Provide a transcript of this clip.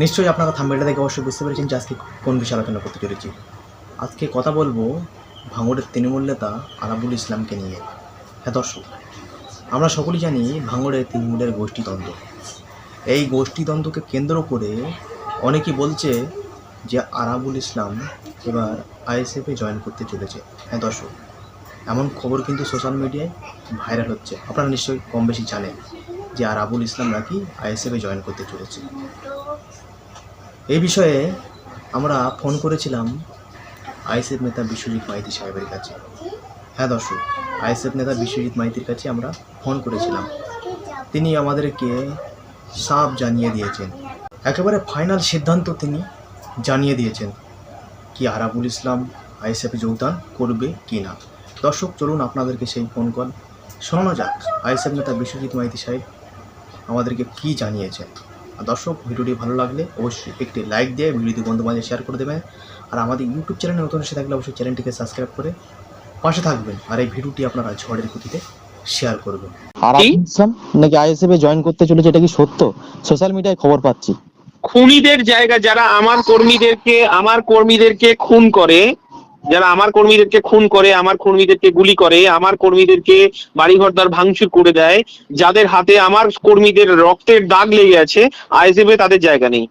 নিশ্চয়ই আপনারা থাম্বনেলটা দেখে অবশ্যই বুঝতে পেরেছেন যে আজকে কোন বিষয়ে আলোচনা করতে চলেছি। আজকে কথা বলবো ভাঙড়ের তৃণমূল নেতা আরাবুল ইসলামকে নিয়ে। হ্যাঁ দর্শক, আমরা সকলেই জানি ভাঙড়ের তৃণমূলের গোষ্ঠীদ্বন্দ্ব। এই গোষ্ঠীদ্বন্দ্বকে কেন্দ্র করে অনেকেই বলছে যে আরাবুল ইসলাম এবার আইএসএফে জয়েন করতে চলেছে। হ্যাঁ দর্শক, এমন খবর কিন্তু সোশ্যাল মিডিয়ায় ভাইরাল হচ্ছে। আপনারা নিশ্চয়ই কম বেশি জানেন যে আরাবুল ইসলাম নাকি আইএসএফে জয়েন করতে চলেছে। এই বিষয়ে আমরা ফোন করেছিলাম আইএসএফ নেতা বিশ্বজিৎ মাইতি সাহেবের কাছে। হ্যাঁ দর্শক, আইএসএফ নেতা বিশ্বজিৎ মাইতির কাছে আমরা ফোন করেছিলাম। তিনি আমাদেরকে সাফ জানিয়ে দিয়েছেন, একেবারে ফাইনাল সিদ্ধান্ত তিনি জানিয়ে দিয়েছেন কি আরাবুল ইসলাম আইএসএফে যোগদান করবে কি না। দর্শক চলুন আপনাদেরকে সেই ফোন কল শোনানো যাক আইএসএফ নেতা বিশ্বজিৎ মাইতি সাহেব আমাদেরকে কি জানিয়েছেন। আর দর্শক, ভিডিওটি ভালো লাগলে অবশ্যই একটি লাইক দিয়ে ভিডিওটি বন্ধু বান্ধব শেয়ার করে দেবেন। আর আমাদের ইউটিউব চ্যানেলে নতুন এসে থাকলে অবশ্যই চ্যানেলটিকে সাবস্ক্রাইব করে পাশে থাকবেন। আর এই ভিডিওটি আপনারা ঝড়ের গতিতে শেয়ার করবেন। আরাবুল ইসলাম নাকি আইএসএফ এ জয়েন করতে চলেছে, এটা কি সত্য? সোশ্যাল মিডিয়ায় খবর পাচ্ছি। খুনিদের জায়গা যারা আমার কর্মীদেরকে খুন করে, যারা আমার কর্মীদেরকে খুন করে, আমার কর্মীদেরকে গুলি করে, আমার কর্মীদেরকে বাড়িঘরদ্বার ভাঙচুর করে দেয়, যাদের হাতে আমার কর্মীদের রক্তের দাগ লেগে আছে, আইএসএফ এ তাদের জায়গা নেই।